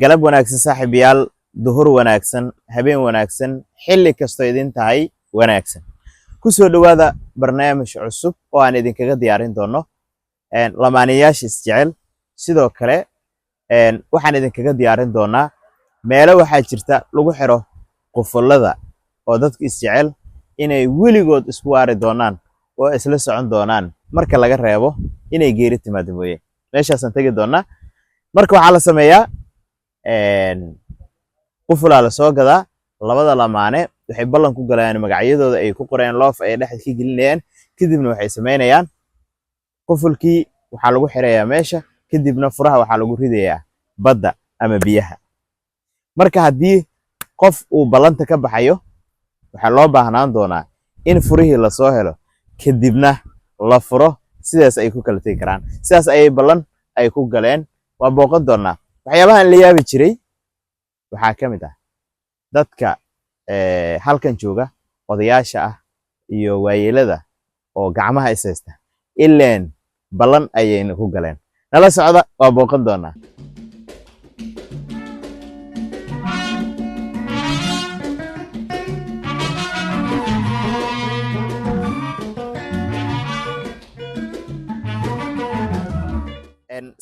galab wanaagsan saaxiibayaal, duhur wanaagsan, habeen wanaagsan, xilli kastoo idin tahay wanaagsan. Ku soo dhawaada barnaamij cusub oo aan idinkaga diyaarin doono lamaanayaasha isjecel. Sidoo kale waxaan idinkaga diyaarin doonaa meelo waxaa jirta lagu xiro qufulada oo dadka isjecel inay weligood isku waari doonaan oo isla socon doonaan marka laga reebo inay geeri timaado mooye. Meeshaasaan tegi doonaa. Marka waxaa la sameeyaa qufulaa la soo gadaa, labada lamaane waxay ballan ku galayaan magacyadooda ay ku qoreen loof ay dhexda ka gelinayaan, kadibna waxay sameynayaan qufulkii waxaa lagu xirayaa meesha, kadibna furaha waxaa lagu ridayaa badda ama biyaha. Marka haddii qof uu ballanta ka baxayo, waxaa loo baahnaan doonaa in furihii la soo helo, kadibna la furo, sidaas ay ku kala tegi karaan. Sidaas ayay ballan ay ku galeen. Waa booqan doonaa. Waxyaabahan la yaabi jiray waxaa ka mid ah dadka halkan jooga, odayaasha ah iyo waayeelada oo gacmaha is haysta, ileen ballan ayayna ku galeen. Nala socda, waa booqan doonaa.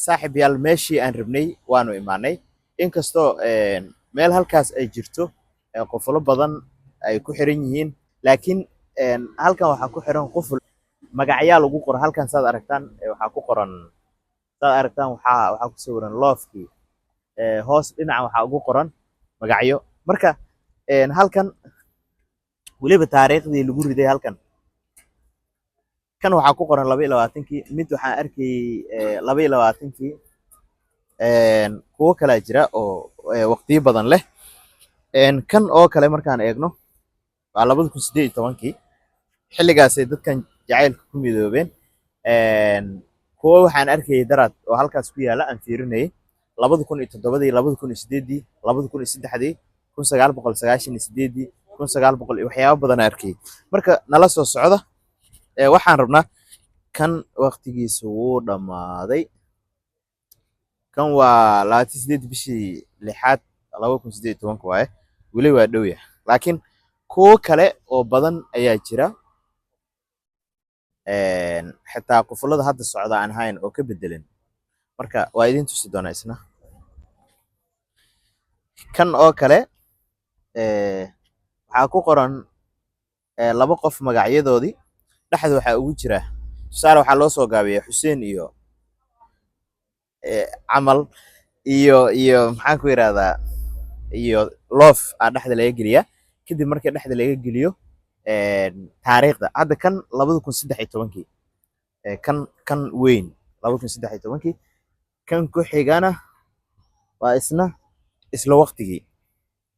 saaxiib yaal, meeshii aan rabnay waanu imaanay. Inkastoo meel halkaas ay jirto qufulo badan ay ku xiran yihiin, laakiin halkan waxaa ku xiran quful magacyaa lagu qoro. Halkan saad aragtaan waxaa ku sawiran loofkii, hoos dhinaca waxaa ugu qoran magacyo. Marka halkan weliba taariikhdii lagu riday halkan, kan waxaa ku qoran 22-kii, mid waxaan arkayay 22-kii. Kuwo kala jira oo waqtiyo badan leh. Kan oo kale markaan eegno waa 2018-kii. xilligaasay dadkan jacaylka ku midoobeen. Kuwo waxaan arkayay daraad oo halkaas ku yaala aan fiirinayay 2007-dii, 2008-dii, 2003-dii, 1998-dii, 1900 iyo waxyaabo badan arkayay. Marka nala soo socda. Waxaan rabnaa kan waqtigiisa wuu dhammaaday. Kan waa 28 bishii 6aad 2018 waaye, weli waa dhow yahay. Laakiin kuwo kale oo badan ayaa jira, xitaa qufulada hadda socda aan ahayn oo ka bedelan. Marka waa idin tusi doonaa isna. Kan oo kale waxaa ku qoran 2 qof magacyadoodii, dhexda waxaa ugu jira tusaale, waxaa loo soo gaabiyaa Xuseen iyo camal iyo maxaan ku yiraahdaa iyo loof aa dhexda laga geliyaa. Kadib markii dhexda laga geliyo taariikhda, hadda kan 2013-kii, kan weyn 2013-kii, kan ku xigana waa isla waqtigii.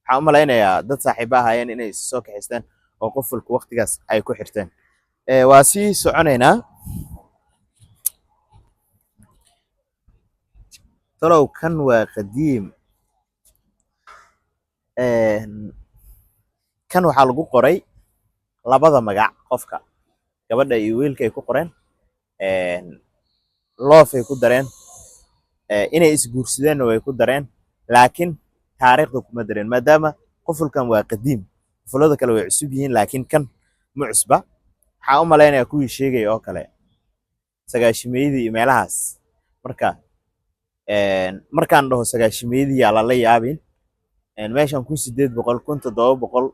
Waxaan u malaynayaa dad saaxiibo ahaayeen inay soo kaxaysteen oo qufulka waqtigaas ay ku xirteen. waa sii soconaynaa. talow kan waa qadiim. kan waxaa lagu qoray labada magac qofka, gabadha iyo wiilka ay ku qoreen. loofay ku dareen, inay isguursadeenna way ku dareen, laakiin taariikhda kuma dareen maadaama qufulkan waa qadiim. qufulada kale way cusub yihiin, laakiin kan ma cusba. waxaan u malaynayaa kuwii sheegay oo kale 900-meydii iyo meelahaas. Marka markaan dhaho 900-meydii yaa lala yaabin. meeshan 1800, 1700,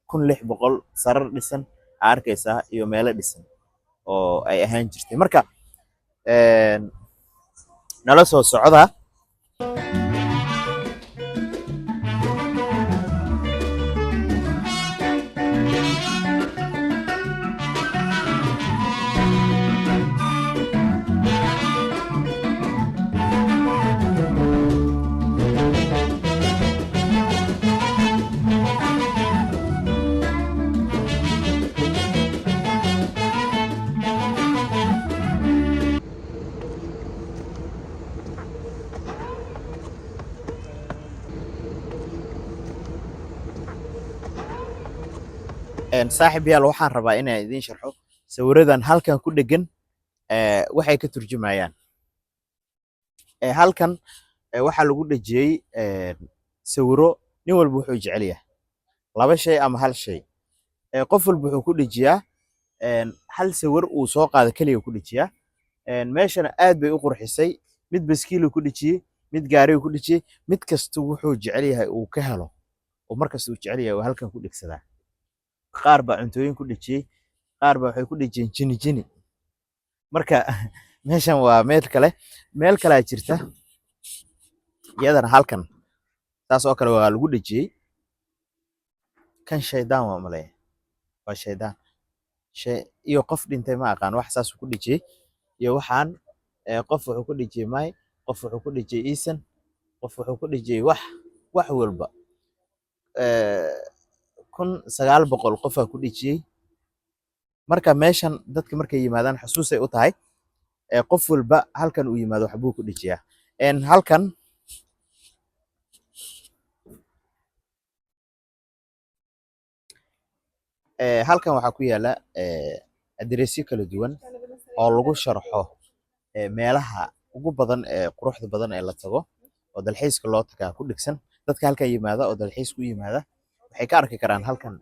1600 sarar dhisan aa arkaysaa iyo meelo dhisan oo ay ahaan jirtay. Marka nala soo socda. saaxiib yaal, waxaan rabaa inaan idiin sharxo sawiradan halkan ku dhegan waxay ka turjumayaan. halkan waxaa lagu dhejiyey sawiro nin walba wuxuu jecel yahay 2 shay ama 1 shay qof walba wuxuu ku dhejiyaa hal sawir uu soo qaado kaliya ku dhejiyaa meeshana aad bay u qurxisay mid baskiil ku dhejiyey mid gaari ku dhejiyey mid kasta wuxuu jecel yahay uu ka helo oo markaas uu jecel yahay halkan ku dhigsadaa qaar baa cuntooyin ku dhejiyey qaar baa waxay ku dhejiyeen jini jini marka meeshan waa meel kale jirta iyadana halkan taas oo kale waa lagu dhejiyey kan shaydaan waa malay waa shaydaan iyo qof dhintay ma aqaan wax saas ku dhejiyey iyo waxaan qof wuxuu ku dhejiyey may qof wuxuu ku dhejiyey iisan qof wuxuu ku dhejiyey wax walba 1900 qof ku dhejiyey marka meeshan dadka markay yimaadaan xusuus ay u tahay qof walba halkan uu yimaado wax buu ku dhejiyaa halkan waxaa ku yaala adresyo kala duwan oo lagu sharxo meelaha ugu badan quruxda badan ee la tago oo dalxiiska loo tagaa ku dhigsan dadka halkan yimaada oo dalxiis ku yimaada waxay ka arki karaan halkan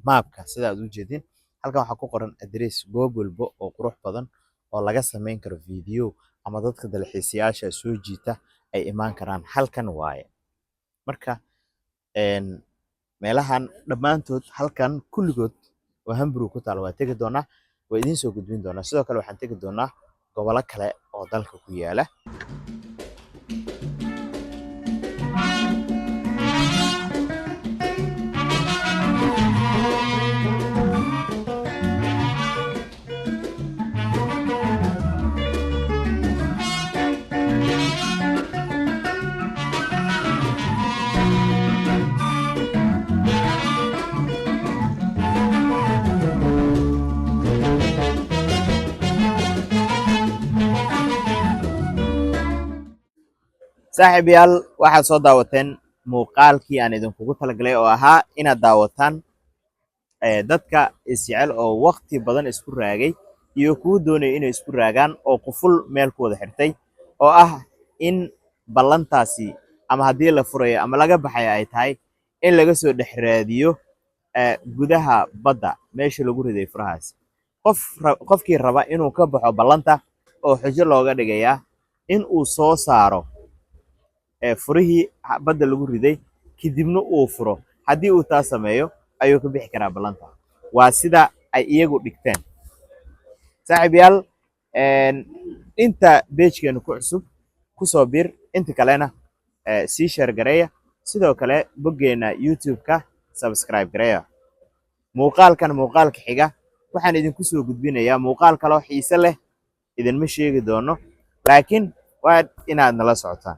maapka sida aad u jeedin halkan waxaa ku qoran adres goob walba oo qurux badan oo laga sameyn karo video ama dadka dalxiisayaasha soo jiita ay imaan karaan halkan waaye marka meelahan dhammaantood halkan kulligood waa Hamburu ku taal waa tegi doonaa waa idin soo gudbin doonaa sidoo kale waxaan tegi doonaa gobolo kale oo dalka ku yaala saaxiibayaal waxaad soo daawateen muuqaalkii aan idinkugu talagalay oo ahaa inaad daawataan dadka isjecel oo waqti badan isku raagay iyo kuwa doonaya inay isku raagaan oo quful meel ku wada xirtay oo ah in ballantaasi ama haddii la furayo ama laga baxayo ay tahay in laga soo dhex raadiyo gudaha badda meesha lagu riday furahaasi qofkii raba inuu ka baxo ballanta oo xujo looga dhigayaa in uu soo saaro furihii badda lagu riday kadibna uu furo haddii uu taa sameeyo ayuu ka bixi karaa ballanta waa sida ay iyagu dhigteen saaxiibayaal inta beejkeenu ku cusub ku soo bir inta kalena sii share gareeya sidoo kale boggeena YouTube-ka subscribe gareeya muuqaalka xiga waxaan idinku soo gudbinayaa muuqaal kale oo xiiso leh idinma sheegi doono laakiin waa inaad nala socotaan